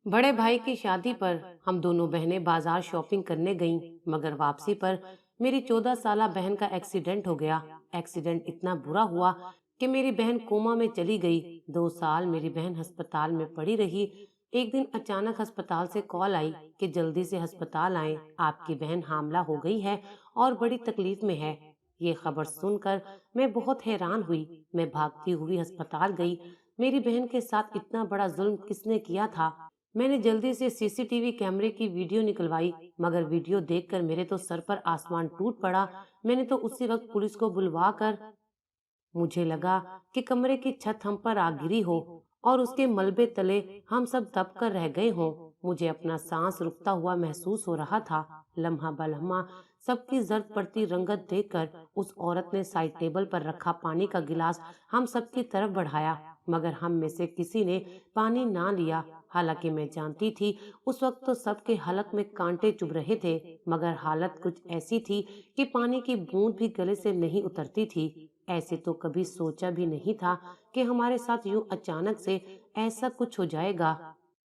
बड़े भाई की शादी पर हम दोनों बहनें बाजार शॉपिंग करने गईं, मगर वापसी पर मेरी 14 साला बहन का एक्सीडेंट हो गया। एक्सीडेंट इतना बुरा हुआ कि मेरी बहन कोमा में चली गई। 2 साल मेरी बहन अस्पताल में पड़ी रही। एक दिन अचानक अस्पताल से कॉल आई कि जल्दी से अस्पताल आएं, आपकी बहन हामला हो गई है और बड़ी तकलीफ में है। ये खबर सुनकर मैं बहुत हैरान हुई। मैं भागती हुई अस्पताल गई। मेरी बहन के साथ इतना बड़ा जुल्म किसने किया था? मैंने जल्दी से सीसीटीवी कैमरे की वीडियो निकलवाई, मगर वीडियो देखकर मेरे तो सर पर आसमान टूट पड़ा। मैंने तो उसी वक्त पुलिस को बुलवा कर, मुझे लगा कि कमरे की छत हम पर आ गिरी हो और उसके मलबे तले हम सब दब कर रह गए हों। मुझे अपना सांस रुकता हुआ महसूस हो रहा था। लम्हा बलम्हा सबकी जर्द पड़ती रंगत देखकर उस औरत ने साइड टेबल पर रखा पानी का गिलास हम सबकी तरफ बढ़ाया, मगर हम में से किसी ने पानी ना लिया। हालांकि मैं जानती थी उस वक्त तो सबके हलक में कांटे चुभ रहे थे, मगर हालत कुछ ऐसी थी कि पानी की बूंद भी गले से नहीं उतरती थी। ऐसे तो कभी सोचा भी नहीं था कि हमारे साथ यूं अचानक से ऐसा कुछ हो जाएगा।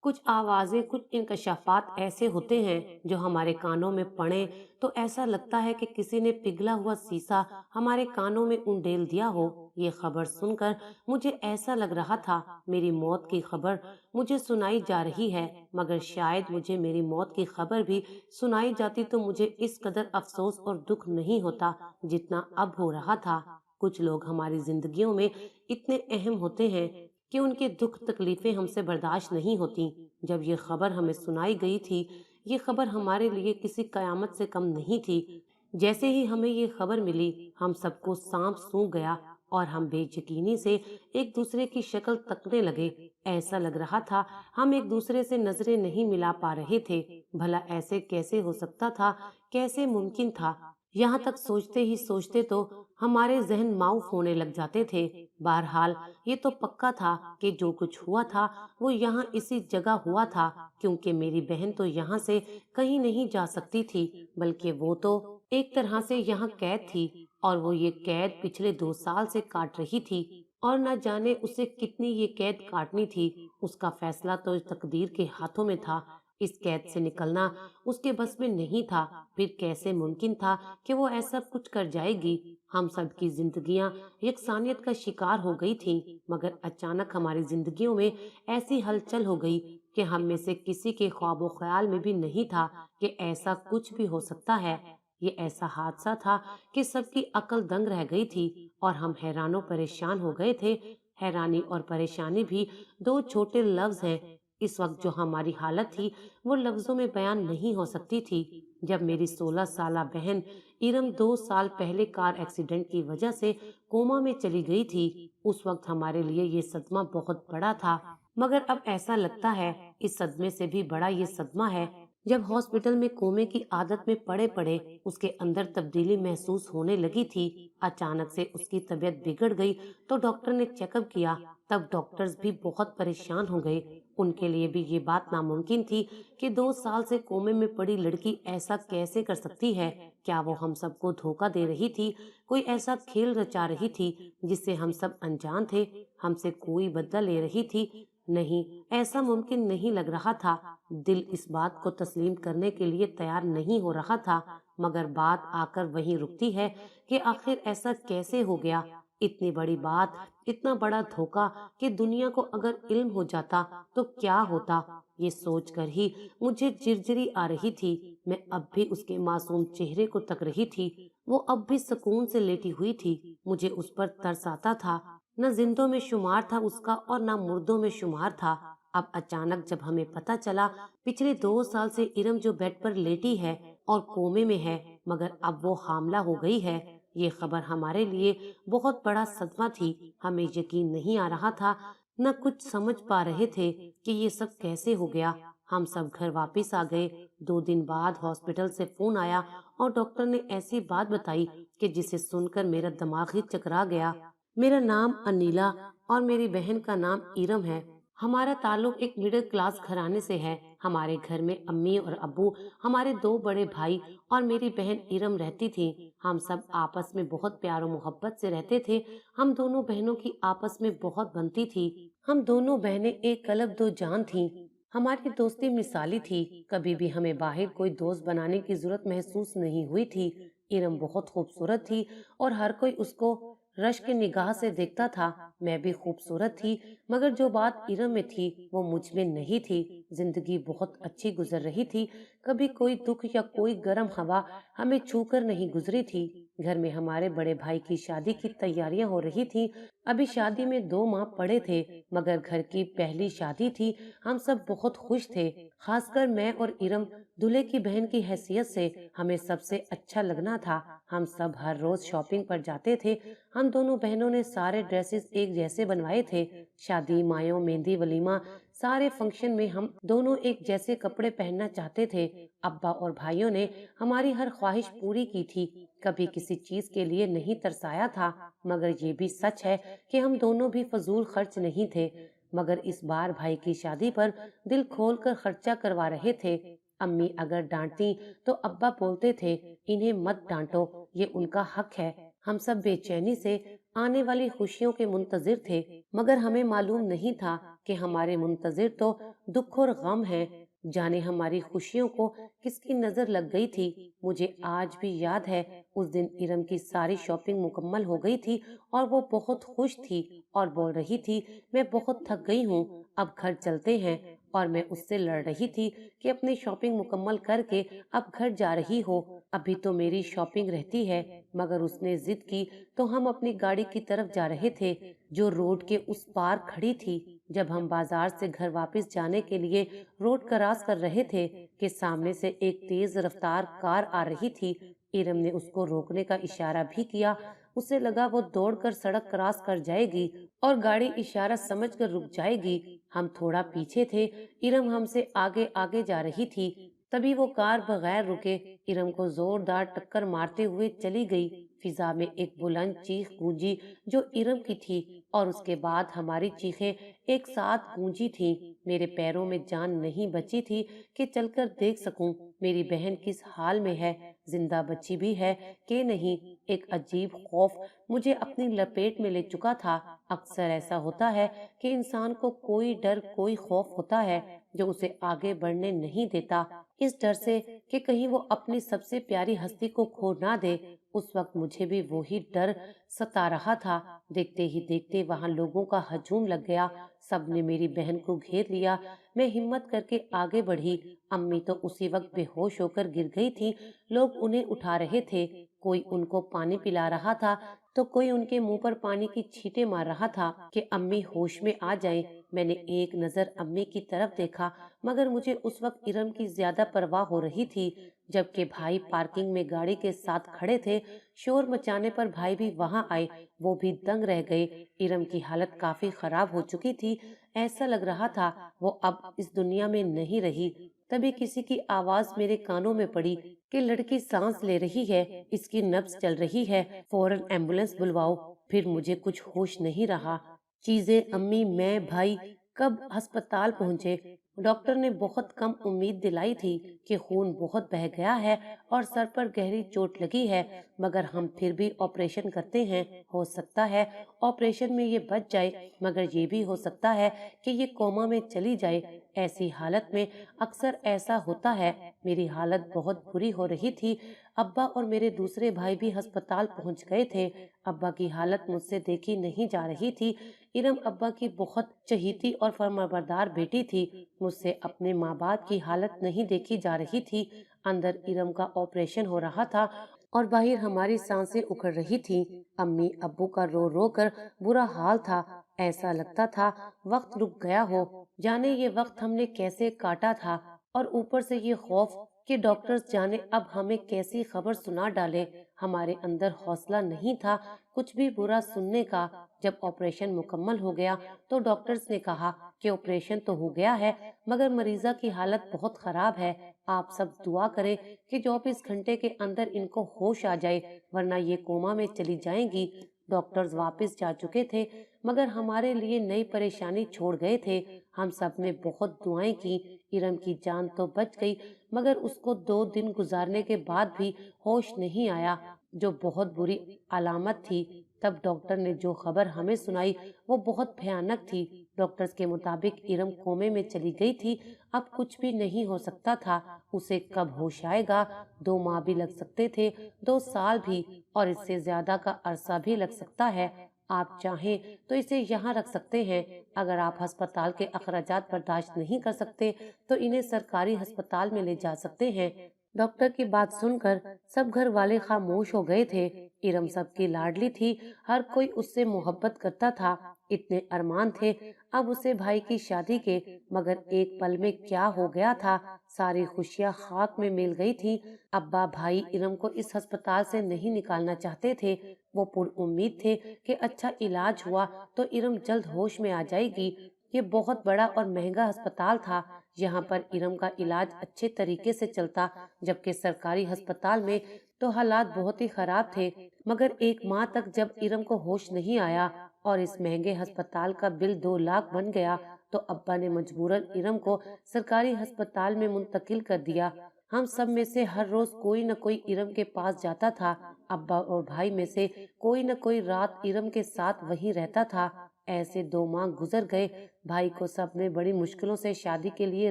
कुछ आवाजें, कुछ इंकशाफात ऐसे होते हैं जो हमारे कानों में पड़े तो ऐसा लगता है कि किसी ने पिघला हुआ शीशा हमारे कानों में उंडेल दिया हो। ये खबर सुनकर मुझे ऐसा लग रहा था मेरी मौत की खबर मुझे सुनाई जा रही है, मगर शायद मुझे मेरी मौत की खबर भी सुनाई जाती तो मुझे इस कदर अफसोस और दुख नहीं होता जितना अब हो रहा था। कुछ लोग हमारी जिंदगियों में इतने अहम होते हैं कि उनके दुख तकलीफें हमसे बर्दाश्त नहीं होती। जब ये खबर हमें सुनाई गई थी, ये खबर हमारे लिए किसी कयामत से कम नहीं थी। जैसे ही हमें ये खबर मिली, हम सबको सांप सूंघ गया और हम बेयकीनी से एक दूसरे की शक्ल तकने लगे। ऐसा लग रहा था हम एक दूसरे से नजरें नहीं मिला पा रहे थे। भला ऐसे कैसे हो सकता था? कैसे मुमकिन था? यहाँ तक सोचते ही सोचते तो हमारे जहन माउफ होने लग जाते थे। बहरहाल ये तो पक्का था कि जो कुछ हुआ था वो यहाँ इसी जगह हुआ था, क्योंकि मेरी बहन तो यहाँ से कहीं नहीं जा सकती थी, बल्कि वो तो एक तरह से यहाँ कैद थी। और वो ये कैद पिछले 2 साल से काट रही थी, और न जाने उसे कितनी ये कैद काटनी थी। उसका फैसला तो तकदीर के हाथों में था। इस कैद से निकलना उसके बस में नहीं था। फिर कैसे मुमकिन था कि वो ऐसा कुछ कर जाएगी? हम सब की जिंदगियां यकसानियत का शिकार हो गई थीं, मगर अचानक हमारी जिंदगियों में ऐसी हलचल हो गई कि हम में से किसी के ख्वाबो ख्याल में भी नहीं था कि ऐसा कुछ भी हो सकता है। ये ऐसा हादसा था कि सबकी अकल दंग रह गई थी और हम हैरानों परेशान हो गए थे। हैरानी और परेशानी भी दो छोटे लफ्ज हैं। इस वक्त जो हमारी हालत थी वो लफ्जों में बयान नहीं हो सकती थी। जब मेरी 16 साला बहन इरम 2 साल पहले कार एक्सीडेंट की वजह से कोमा में चली गई थी, उस वक्त हमारे लिए ये सदमा बहुत बड़ा था। मगर अब ऐसा लगता है इस सदमे से भी बड़ा ये सदमा है जब हॉस्पिटल में कोमे की आदत में पड़े पड़े उसके अंदर तब्दीली महसूस होने लगी थी। अचानक से उसकी तबीयत बिगड़ गई तो डॉक्टर ने चेकअप किया। तब डॉक्टर्स भी बहुत परेशान हो गए। उनके लिए भी ये बात नामुमकिन थी कि 2 साल से कोमे में पड़ी लड़की ऐसा कैसे कर सकती है। क्या वो हम सबको धोखा दे रही थी? कोई ऐसा खेल रचा रही थी जिससे हम सब अनजान थे? हमसे कोई बदला ले रही थी? नहीं, ऐसा मुमकिन नहीं लग रहा था। दिल इस बात को तस्लीम करने के लिए तैयार नहीं हो रहा था, मगर बात आकर वहीं रुकती है कि आखिर ऐसा कैसे हो गया? इतनी बड़ी बात, इतना बड़ा धोखा कि दुनिया को अगर इल्म हो जाता तो क्या होता? ये सोचकर ही मुझे झिरझिरी आ रही थी। मैं अब भी उसके मासूम चेहरे को तक रही थी। वो अब भी सुकून से लेटी हुई थी। मुझे उस पर तरस आता था। न जिंदों में शुमार था उसका और न मुर्दों में शुमार था। अब अचानक जब हमें पता चला पिछले 2 साल से इरम जो बेड पर लेटी है और कोमे में है, मगर अब वो हामला हो गई है, ये खबर हमारे लिए बहुत बड़ा सदमा थी। हमें यकीन नहीं आ रहा था, न कुछ समझ पा रहे थे कि ये सब कैसे हो गया। हम सब घर वापस आ गए। 2 दिन बाद हॉस्पिटल से फोन आया और डॉक्टर ने ऐसी बात बताई कि जिसे सुनकर मेरा दिमाग ही चकरा गया। मेरा नाम अनीला और मेरी बहन का नाम इरम है। हमारा ताल्लुक एक मिडिल क्लास घराने से है। हमारे घर में अम्मी और अब्बू, हमारे 2 बड़े भाई और मेरी बहन इरम रहती थी। हम सब आपस में बहुत प्यार और मोहब्बत से रहते थे। हम दोनों बहनों की आपस में बहुत बनती थी। हम दोनों बहनें एक कलब दो जान थीं। हमारी दोस्ती मिसाली थी, कभी भी हमें बाहर कोई दोस्त बनाने की जरूरत महसूस नहीं हुई थी। इरम बहुत खूबसूरत थी और हर कोई उसको रश की निगाह से देखता था। मैं भी खूबसूरत थी, मगर जो बात इरम में थी वो मुझ में नहीं थी। जिंदगी बहुत अच्छी गुजर रही थी, कभी कोई दुख या कोई गर्म हवा हमें छूकर नहीं गुजरी थी। घर में हमारे बड़े भाई की शादी की तैयारियां हो रही थी। अभी शादी में 2 माह पड़े थे, मगर घर की पहली शादी थी। हम सब बहुत खुश थे, खासकर मैं और इरम। दूल्हे की बहन की हैसियत से हमें सबसे अच्छा लगना था। हम सब हर रोज शॉपिंग पर जाते थे। हम दोनों बहनों ने सारे ड्रेसेस एक जैसे बनवाए थे। शादी, मायो, मेहंदी, वलीमा, सारे फंक्शन में हम दोनों एक जैसे कपड़े पहनना चाहते थे। अब्बा और भाइयों ने हमारी हर ख्वाहिश पूरी की थी, कभी किसी चीज के लिए नहीं तरसाया था। मगर ये भी सच है कि हम दोनों भी फजूल खर्च नहीं थे। मगर इस बार भाई की शादी पर दिल खोल कर खर्चा करवा रहे थे। अम्मी अगर डांटती तो अब्बा बोलते थे, इन्हें मत डांटो, ये उनका हक है। हम सब बेचैनी से आने वाली खुशियों के मुंतजिर थे, मगर हमें मालूम नहीं था कि हमारे मुंतजिर तो दुख और गम है। जाने हमारी खुशियों को किसकी नजर लग गई थी। मुझे आज भी याद है, उस दिन इरम की सारी शॉपिंग मुकम्मल हो गई थी और वो बहुत खुश थी और बोल रही थी, मैं बहुत थक गई हूँ, अब घर चलते हैं। और मैं उससे लड़ रही थी कि अपनी शॉपिंग मुकम्मल करके अब घर जा रही हो, अभी तो मेरी शॉपिंग रहती है। मगर उसने जिद की तो हम अपनी गाड़ी की तरफ जा रहे थे, जो रोड के उस पार खड़ी थी। जब हम बाजार से घर वापस जाने के लिए रोड क्रॉस कर रहे थे कि सामने से एक तेज रफ्तार कार आ रही थी। इरम ने उसको रोकने का इशारा भी किया। उसे लगा वो दौड़कर सड़क क्रॉस कर जाएगी और गाड़ी इशारा समझकर रुक जाएगी। हम थोड़ा पीछे थे, इरम हमसे आगे आगे जा रही थी। तभी वो कार बगैर रुके इरम को जोरदार टक्कर मारते हुए चली गई। फिजा में एक बुलंद चीख गूंजी जो इरम की थी, और उसके बाद हमारी चीखें एक साथ गूंजी थी। मेरे पैरों में जान नहीं बची थी कि चलकर देख सकूं मेरी बहन किस हाल में है, जिंदा बची भी है कि नहीं। एक अजीब खौफ मुझे अपनी लपेट में ले चुका था। अक्सर ऐसा होता है कि इंसान को कोई डर, कोई खौफ होता है जो उसे आगे बढ़ने नहीं देता, इस डर से कि कहीं वो अपनी सबसे प्यारी हस्ती को खो ना दे। उस वक्त मुझे भी वही डर सता रहा था। देखते ही देखते वहां लोगों का हजूम लग गया। सबने मेरी बहन को घेर लिया। मैं हिम्मत करके आगे बढ़ी। अम्मी तो उसी वक्त बेहोश होकर गिर गई थी। लोग उन्हें उठा रहे थे, कोई उनको पानी पिला रहा था तो कोई उनके मुंह पर पानी की छींटे मार रहा था कि अम्मी होश में आ जाएं। मैंने एक नजर अम्मी की तरफ देखा, मगर मुझे उस वक्त इरम की ज्यादा परवाह हो रही थी। जबकि भाई पार्किंग में गाड़ी के साथ खड़े थे। शोर मचाने पर भाई भी वहां आए। वो भी दंग रह गए। इरम की हालत काफी खराब हो चुकी थी। ऐसा लग रहा था वो अब इस दुनिया में नहीं रही। तभी किसी की आवाज मेरे कानों में पड़ी कि लड़की सांस ले रही है, इसकी नब्ज चल रही है, फौरन एम्बुलेंस बुलवाओ। फिर मुझे कुछ होश नहीं रहा। चीजें, अम्मी, मैं, भाई कब अस्पताल पहुंचे। डॉक्टर ने बहुत कम उम्मीद दिलाई थी कि खून बहुत बह गया है और सर पर गहरी चोट लगी है, मगर हम फिर भी ऑपरेशन करते हैं। हो सकता है ऑपरेशन में ये बच जाए, मगर ये भी हो सकता है कि ये कोमा में चली जाए। ऐसी हालत में अक्सर ऐसा होता है। मेरी हालत बहुत बुरी हो रही थी। अब्बा और मेरे दूसरे भाई भी अस्पताल पहुंच गए थे। अब्बा की हालत मुझसे देखी नहीं जा रही थी। इरम अब्बा की बहुत चहीती और फर्माबरदार बेटी थी। मुझसे अपने माँ बाप की हालत नहीं देखी जा रही थी। अंदर इरम का ऑपरेशन हो रहा था और बाहर हमारी सांसें उखड़ रही थी। अम्मी अब्बू का रो रो कर बुरा हाल था। ऐसा लगता था वक्त रुक गया हो। जाने ये वक्त हमने कैसे काटा था, और ऊपर से ये खौफ कि डॉक्टर्स जाने अब हमें कैसी खबर सुना डाले। हमारे अंदर हौसला नहीं था कुछ भी बुरा सुनने का। जब ऑपरेशन मुकम्मल हो गया तो डॉक्टर्स ने कहा कि ऑपरेशन तो हो गया है, मगर मरीजा की हालत बहुत खराब है। आप सब दुआ करें कि 24 घंटे के अंदर इनको होश आ जाए, वरना ये कोमा में चली जाएंगी। डॉक्टर्स वापस जा चुके थे, मगर हमारे लिए नई परेशानी छोड़ गए थे। हम सब ने बहुत दुआएं की। इरम की जान तो बच गई, मगर उसको 2 दिन गुजारने के बाद भी होश नहीं आया, जो बहुत बुरी अलामत थी। तब डॉक्टर ने जो खबर हमें सुनाई वो बहुत भयानक थी। डॉक्टर्स के मुताबिक इरम कोमे में चली गई थी। अब कुछ भी नहीं हो सकता था। उसे कब होश आएगा? 2 माह भी लग सकते थे, 2 साल भी, और इससे ज्यादा का अरसा भी लग सकता है। आप चाहें तो इसे यहाँ रख सकते हैं। अगर आप अस्पताल के अखराजात बर्दाश्त नहीं कर सकते तो इन्हें सरकारी अस्पताल में ले जा सकते हैं। डॉक्टर की बात सुनकर सब घर वाले खामोश हो गए थे। इरम सबकी लाडली थी, हर कोई उससे मोहब्बत करता था। इतने अरमान थे अब उसे भाई की शादी के, मगर एक पल में क्या हो गया था। सारी खुशियां खाक में मिल गई थी। अब्बा भाई इरम को इस अस्पताल से नहीं निकालना चाहते थे। वो पुर उम्मीद थे कि अच्छा इलाज हुआ तो इरम जल्द होश में आ जाएगी। ये बहुत बड़ा और महंगा अस्पताल था। यहाँ पर इरम का इलाज अच्छे तरीके से चलता, जबकि सरकारी अस्पताल में तो हालात बहुत ही खराब थे। मगर 1 माह तक जब इरम को होश नहीं आया और इस महंगे अस्पताल का बिल 2 लाख बन गया, तो अब्बा ने मजबूरन इरम को सरकारी अस्पताल में मुंतकिल कर दिया। हम सब में से हर रोज कोई न कोई इरम के पास जाता था। अब्बा और भाई में से कोई न कोई रात इरम के साथ वहीं रहता था। ऐसे 2 माह गुजर गए। भाई को सबने बड़ी मुश्किलों से शादी के लिए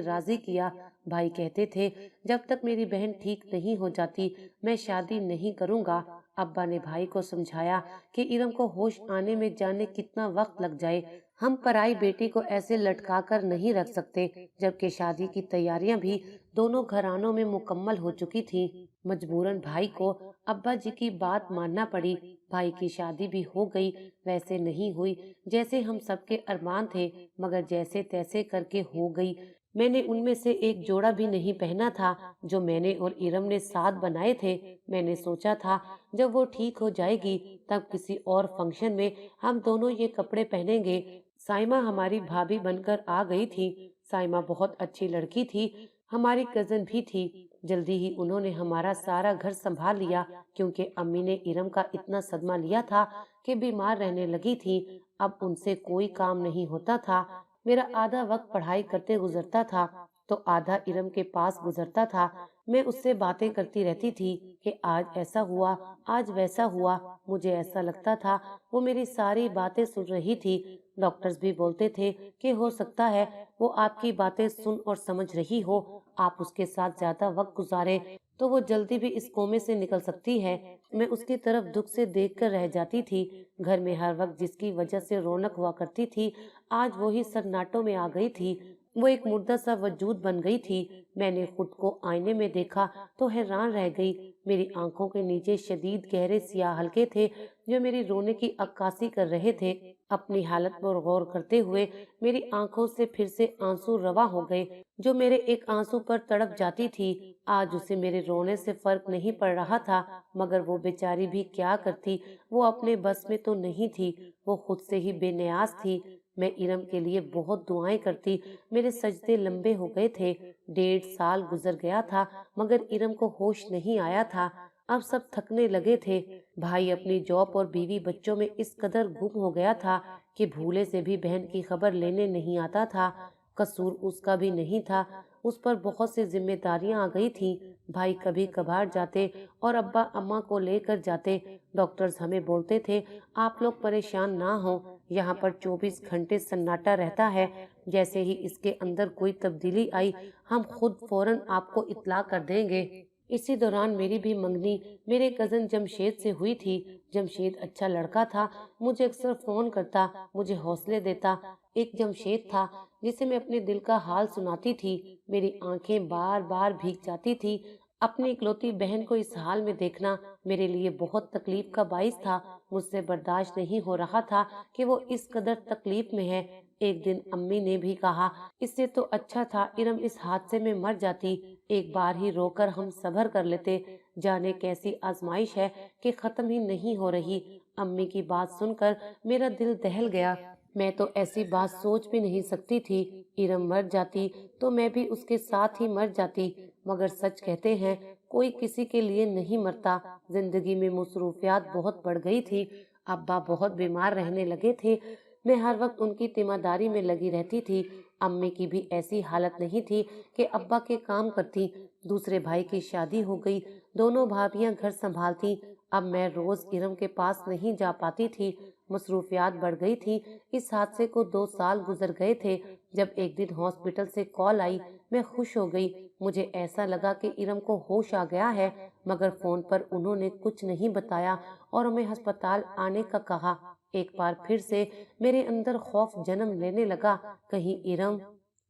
राजी किया। भाई कहते थे, जब तक मेरी बहन ठीक नहीं हो जाती मैं शादी नहीं करूंगा। अब्बा ने भाई को समझाया कि इरम को होश आने में जाने कितना वक्त लग जाए। हम पराई बेटी को ऐसे लटका कर नहीं रख सकते, जबकि शादी की तैयारियां भी दोनों घरानों में मुकम्मल हो चुकी थी। मजबूरन भाई को अब्बा जी की बात मानना पड़ी। भाई की शादी भी हो गई। वैसे नहीं हुई जैसे हम सबके अरमान थे, मगर जैसे तैसे करके हो गई। मैंने उनमें से एक जोड़ा भी नहीं पहना था जो मैंने और इरम ने साथ बनाए थे। मैंने सोचा था जब वो ठीक हो जाएगी तब किसी और फंक्शन में हम दोनों ये कपड़े पहनेंगे। साइमा हमारी भाभी बनकर आ गई थी। साइमा बहुत अच्छी लड़की थी, हमारी कजन भी थी। जल्दी ही उन्होंने हमारा सारा घर संभाल लिया, क्योंकि अम्मी ने इरम का इतना सदमा लिया था कि बीमार रहने लगी थी। अब उनसे कोई काम नहीं होता था। मेरा आधा वक्त पढ़ाई करते गुजरता था तो आधा इरम के पास गुजरता था। मैं उससे बातें करती रहती थी कि आज ऐसा हुआ, आज वैसा हुआ। मुझे ऐसा लगता था वो मेरी सारी बातें सुन रही थी। डॉक्टर्स भी बोलते थे कि हो सकता है वो आपकी बातें सुन और समझ रही हो। आप उसके साथ ज्यादा वक्त गुजारे तो वो जल्दी भी इस कोमे से निकल सकती है। मैं उसकी तरफ दुख से देखकर रह जाती थी। घर में हर वक्त जिसकी वजह से रौनक हुआ करती थी, आज वो ही सन्नाटों में आ गई थी। वो एक मुर्दा सा वजूद बन गई थी। मैंने खुद को आईने में देखा तो हैरान रह गई। मेरी आंखों के नीचे शदीद गहरे सियाह हल्के थे जो मेरी रोने की अक्कासी कर रहे थे। अपनी हालत पर गौर करते हुए मेरी आंखों से फिर से आंसू रवा हो गए। जो मेरे एक आंसू पर तड़प जाती थी, आज उसे मेरे रोने से फर्क नहीं पड़ रहा था। मगर वो बेचारी भी क्या करती, वो अपने बस में तो नहीं थी। वो खुद से ही बेनियाज थी। मैं इरम के लिए बहुत दुआएं करती। मेरे सजदे लंबे हो गए थे। 1.5 साल गुजर गया था मगर इरम को होश नहीं आया था। अब सब थकने लगे थे। भाई अपनी जॉब और बीवी बच्चों में इस कदर गुम हो गया था कि भूले से भी बहन की खबर लेने नहीं आता था। कसूर उसका भी नहीं था, उस पर बहुत सी जिम्मेदारियां आ गई थी। भाई कभी कभार जाते और अब्बा अम्मा को लेकर जाते। डॉक्टर्स हमें बोलते थे, आप लोग परेशान ना हो, यहाँ पर 24 घंटे सन्नाटा रहता है। जैसे ही इसके अंदर कोई तब्दीली आई हम खुद फौरन आपको इत्तला कर देंगे। इसी दौरान मेरी भी मंगनी मेरे कजन जमशेद से हुई थी। जमशेद अच्छा लड़का था, मुझे अक्सर फोन करता, मुझे हौसले देता। एक जमशेद था जिसे मैं अपने दिल का हाल सुनाती थी। मेरी आंखें बार बार भीग जाती थी। अपनी इकलौती बहन को इस हाल में देखना मेरे लिए बहुत तकलीफ का बाइस था। मुझसे बर्दाश्त नहीं हो रहा था कि वो इस कदर तकलीफ में है। एक दिन अम्मी ने भी कहा, इससे तो अच्छा था इरम इस हादसे में मर जाती। एक बार ही रोकर हम सब्र कर लेते। जाने कैसी आजमाइश है कि खत्म ही नहीं हो रही। अम्मी की बात सुनकर मेरा दिल दहल गया। मैं तो ऐसी बात सोच भी नहीं सकती थी। इरम मर जाती तो मैं भी उसके साथ ही मर जाती। मगर सच कहते हैं, कोई किसी के लिए नहीं मरता। जिंदगी में मसरूफियात बहुत बढ़ गई थी। अब्बा बहुत बीमार रहने लगे थे। मैं हर वक्त उनकी तीमारदारी में लगी रहती थी। अम्मी की भी ऐसी हालत नहीं थी कि अब्बा के काम करती। दूसरे भाई की शादी हो गई, दोनों भाभियां घर संभालती। अब मैं रोज इरम के पास नहीं जा पाती थी। मसरूफियात बढ़ गई थी। इस हादसे को 2 साल गुजर गए थे। जब एक दिन हॉस्पिटल से कॉल आई, मैं खुश हो गई। मुझे ऐसा लगा कि इरम को होश आ गया है, मगर फोन पर उन्होंने कुछ नहीं बताया और हमें अस्पताल आने का कहा। एक बार फिर से मेरे अंदर खौफ जन्म लेने लगा, कहीं इरम।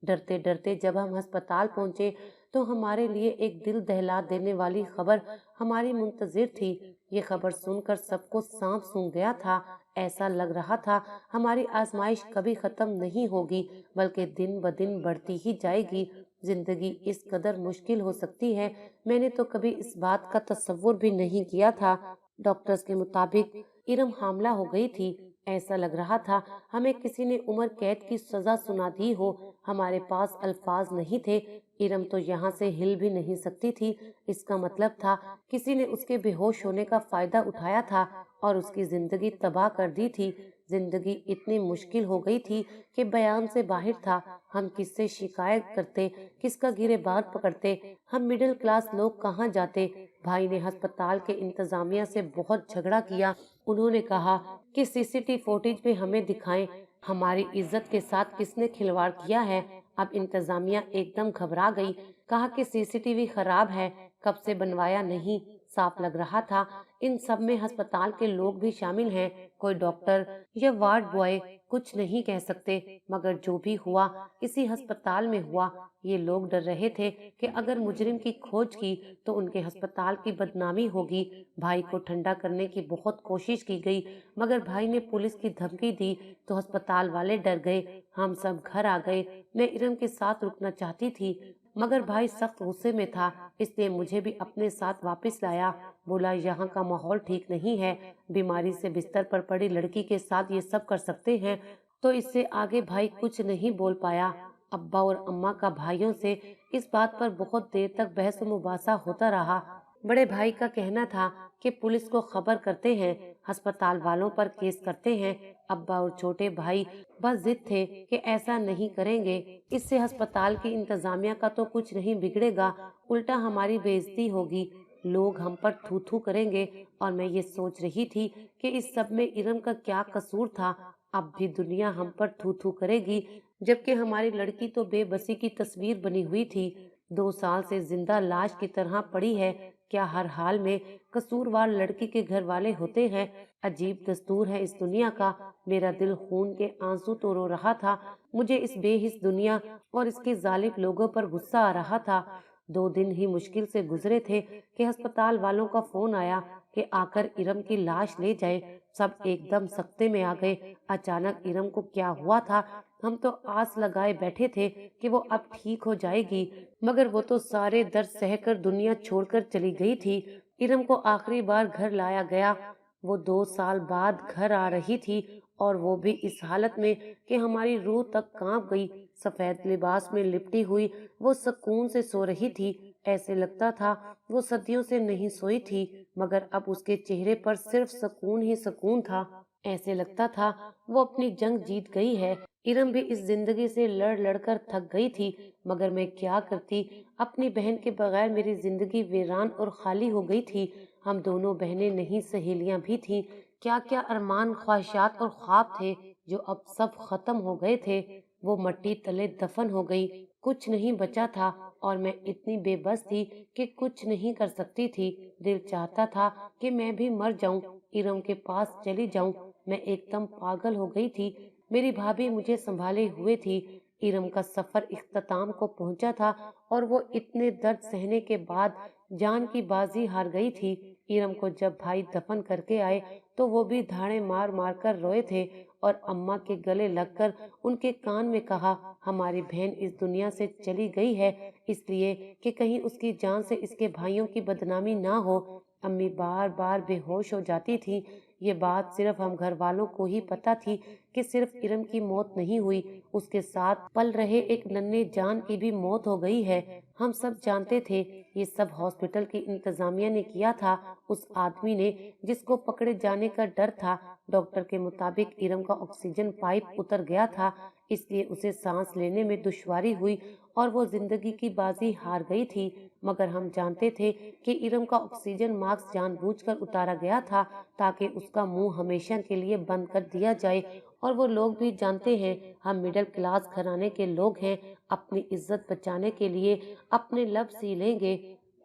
डरते डरते जब हम अस्पताल पहुंचे तो हमारे लिए एक दिल दहला देने वाली खबर हमारी मुंतजिर थी। ये खबर सुनकर सबको सांप सूंघ गया था। ऐसा लग रहा था हमारी आजमाइश कभी खत्म नहीं होगी, बल्कि दिन ब दिन बढ़ती ही जाएगी। जिंदगी इस कदर मुश्किल हो सकती है, मैंने तो कभी इस बात का तसव्वुर भी नहीं किया था। डॉक्टर्स के मुताबिक इरम हामला हो गई थी। ऐसा लग रहा था हमें किसी ने उम्र कैद की सजा सुना दी हो। हमारे पास अल्फाज नहीं थे। इरम तो यहाँ से हिल भी नहीं सकती थी। इसका मतलब था किसी ने उसके बेहोश होने का फायदा उठाया था और उसकी जिंदगी तबाह कर दी थी। जिंदगी इतनी मुश्किल हो गई थी कि बयान से बाहर था। हम किससे शिकायत करते, किसका गिरेबान पकड़ते। हम मिडिल क्लास लोग कहाँ जाते। भाई ने अस्पताल के इंतजामिया से बहुत झगड़ा किया। उन्होंने कहा कि सीसीटीवी फुटेज में हमें दिखाएं, हमारी इज्जत के साथ किसने खिलवाड़ किया है। अब इंतजामिया एकदम घबरा गई, कहा कि सीसीटीवी खराब है, कब से बनवाया नहीं। साफ लग रहा था इन सब में अस्पताल के लोग भी शामिल हैं। कोई डॉक्टर या वार्ड बॉय कुछ नहीं कह सकते, मगर जो भी हुआ इसी अस्पताल में हुआ। ये लोग डर रहे थे कि अगर मुजरिम की खोज की तो उनके अस्पताल की बदनामी होगी। भाई को ठंडा करने की बहुत कोशिश की गई, मगर भाई ने पुलिस की धमकी दी तो अस्पताल वाले डर गए। हम सब घर आ गए। मैं इरम के साथ रुकना चाहती थी, मगर भाई सख्त गुस्से में था, इसलिए मुझे भी अपने साथ वापस लाया। बोला यहाँ का माहौल ठीक नहीं है, बीमारी से बिस्तर पर पड़ी लड़की के साथ ये सब कर सकते हैं। तो इससे आगे भाई कुछ नहीं बोल पाया। अब्बा और अम्मा का भाइयों से इस बात पर बहुत देर तक बहस मुबासा होता रहा। बड़े भाई का कहना था कि पुलिस को खबर करते हैं, अस्पताल वालों पर केस करते हैं। अब्बा और छोटे भाई बस जिद थे कि ऐसा नहीं करेंगे, इससे अस्पताल की इंतजामिया का तो कुछ नहीं बिगड़ेगा, उल्टा हमारी बेइज्जती होगी, लोग हम पर थू थू करेंगे। और मैं ये सोच रही थी कि इस सब में इरम का क्या कसूर था। अब भी दुनिया हम पर थू थू करेगी, जबकि हमारी लड़की तो बेबसी की तस्वीर बनी हुई थी, 2 साल से जिंदा लाश की तरह पड़ी है। क्या हर हाल में कसूरवार लड़की के घर वाले होते हैं? अजीब दस्तूर है इस दुनिया का। मेरा दिल खून के आंसू तो रो रहा था। मुझे इस बेहिस दुनिया और इसके जालिम लोगों पर गुस्सा आ रहा था। 2 दिन ही मुश्किल से गुजरे थे कि अस्पताल वालों का फोन आया कि आकर इरम की लाश ले जाए। सब एकदम सख्ते में आ गए। अचानक इरम को क्या हुआ था? हम तो आस लगाए बैठे थे कि वो अब ठीक हो जाएगी, मगर वो तो सारे दर्द सहकर दुनिया छोड़कर चली गई थी। इरम को आखिरी बार घर लाया गया। वो 2 साल बाद घर आ रही थी और वो भी इस हालत में कि हमारी रूह तक कांप गई। सफेद लिबास में लिपटी हुई वो सुकून से सो रही थी। ऐसे लगता था वो सदियों से नहीं सोई थी, मगर अब उसके चेहरे पर सिर्फ सुकून ही सुकून था। ऐसे लगता था वो अपनी जंग जीत गई है। इरम भी इस जिंदगी से लड़ लड़ कर थक गई थी, मगर मैं क्या करती। अपनी बहन के बगैर मेरी जिंदगी वीरान और खाली हो गई थी। हम दोनों बहनें नहीं सहेलियां भी थीं। क्या क्या अरमान, ख्वाहिशात और ख्वाब थे जो अब सब खत्म हो गए थे। वो मट्टी तले दफन हो गई। कुछ नहीं बचा था और मैं इतनी बेबस थी कि कुछ नहीं कर सकती थी। दिल चाहता था कि मैं भी मर जाऊं, इरम के पास चली जाऊं। मैं एकदम पागल हो गई थी। मेरी भाभी मुझे संभाले हुए थी। इरम का सफर इख्तिताम को पहुंचा था और वो इतने दर्द सहने के बाद जान की बाजी हार गई थी। इरम को जब भाई दफन करके आए तो वो भी धाड़े मार मार कर रोए थे और अम्मा के गले लगकर उनके कान में कहा, हमारी बहन इस दुनिया से चली गई है इसलिए कि कहीं उसकी जान से इसके भाइयों की बदनामी ना हो। अम्मी बार बार बेहोश हो जाती थी। ये बात सिर्फ हम घर वालों को ही पता थी کہ صرف ارم کی موت نہیں ہوئی، اس کے ساتھ پل رہے ایک ننھے جان کی بھی موت ہو گئی ہے۔ ہم سب جانتے تھے یہ سب ہاسپٹل کی انتظامیہ نے کیا تھا، اس آدمی نے جس کو پکڑے جانے کا ڈر تھا۔ ڈاکٹر کے مطابق ارم کا آکسیجن پائپ اتر گیا تھا، اس لیے اسے سانس لینے میں دشواری ہوئی اور وہ زندگی کی بازی ہار گئی تھی۔ مگر ہم جانتے تھے کہ ارم کا آکسیجن ماسک جان بوجھ کر اتارا گیا تھا تاکہ اس کا منہ ہمیشہ کے لیے بند کر دیا جائے، اور وہ لوگ بھی جانتے ہیں ہم مڈل کلاس گھرانے کے لوگ ہیں، اپنی عزت بچانے کے لیے اپنے لب سی لیں گے،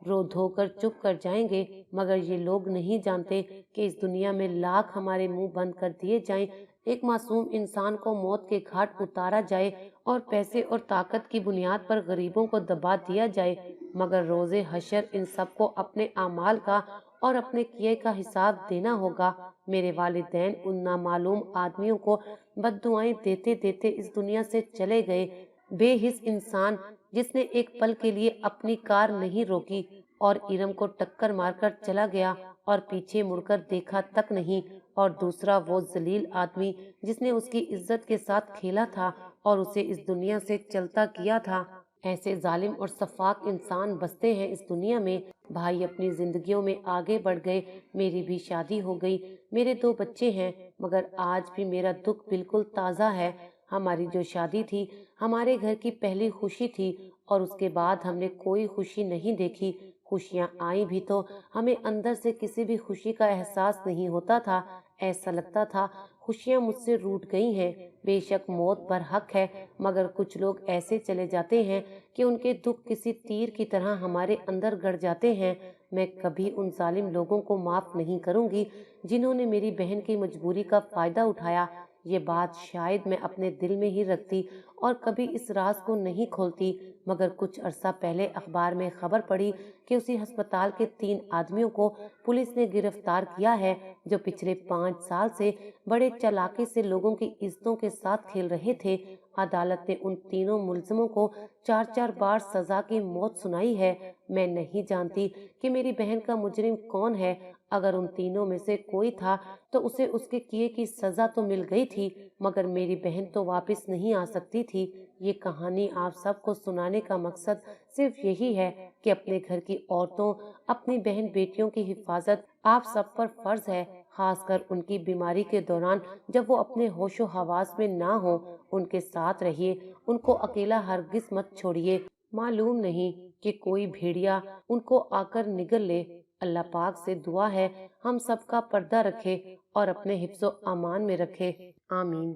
رو دھو کر چپ کر جائیں گے، مگر یہ لوگ نہیں جانتے کہ اس دنیا میں لاکھ ہمارے منہ بند کر دیے جائیں، ایک معصوم انسان کو موت کے گھاٹ اتارا جائے اور پیسے اور طاقت کی بنیاد پر غریبوں کو دبا دیا جائے، مگر روز حشر ان سب کو اپنے اعمال کا اور اپنے کیے کا حساب دینا ہوگا۔ میرے والدین ان نامعلوم آدمیوں کو بددعائیں دیتے دیتے اس دنیا سے چلے گئے، بے حس انسان جس نے ایک پل کے لیے اپنی کار نہیں روکی اور ارم کو ٹکر مار کر چلا گیا اور پیچھے مڑ کر دیکھا تک نہیں، اور دوسرا وہ ذلیل آدمی جس نے اس کی عزت کے ساتھ کھیلا تھا اور اسے اس دنیا سے چلتا کیا تھا۔ ایسے ظالم اور سفاک انسان بستے ہیں اس دنیا میں۔ بھائی اپنی زندگیوں میں آگے بڑھ گئے، میری بھی شادی ہو گئی، میرے 2 بچے ہیں، مگر آج بھی میرا دکھ بالکل تازہ ہے۔ ہماری جو شادی تھی ہمارے گھر کی پہلی خوشی تھی اور اس کے بعد ہم نے کوئی خوشی نہیں دیکھی۔ خوشیاں آئیں بھی تو ہمیں اندر سے کسی بھی خوشی کا احساس نہیں ہوتا تھا، ایسا لگتا تھا خوشیاں مجھ سے روٹ گئی ہیں۔ بے شک موت برحق ہے، مگر کچھ لوگ ایسے چلے جاتے ہیں کہ ان کے دکھ کسی تیر کی طرح ہمارے اندر گڑ جاتے ہیں۔ میں کبھی ان ظالم لوگوں کو معاف نہیں کروں گی جنہوں نے میری بہن کی مجبوری کا فائدہ اٹھایا۔ یہ بات شاید میں اپنے دل میں ہی رکھتی اور کبھی اس راز کو نہیں کھولتی، مگر کچھ عرصہ پہلے اخبار میں خبر پڑی کہ اسی ہسپتال کے 3 آدمیوں کو پولیس نے گرفتار کیا ہے جو پچھلے 5 سال سے بڑے چالاکی سے لوگوں کی عزتوں کے ساتھ کھیل رہے تھے۔ عدالت نے ان تینوں ملزموں کو 4 بار سزا کی موت سنائی ہے۔ میں نہیں جانتی کہ میری بہن کا مجرم کون ہے، اگر ان تینوں میں سے کوئی تھا تو اسے اس کے کیے کی سزا تو مل گئی تھی، مگر میری بہن تو واپس نہیں آ سکتی تھی۔ یہ کہانی آپ سب کو سنانے کا مقصد صرف یہی ہے کہ اپنے گھر کی عورتوں، اپنی بہن بیٹیوں کی حفاظت آپ سب پر فرض ہے، خاص کر ان کی بیماری کے دوران جب وہ اپنے ہوش و حواس میں نہ ہوں، ان کے ساتھ رہیے، ان کو اکیلا ہرگز مت چھوڑیے، معلوم نہیں کہ کوئی بھیڑیا ان کو آ کر نگل لے۔ اللہ پاک سے دعا ہے ہم سب کا پردہ رکھے اور اپنے حفظ و امان میں رکھے، آمین۔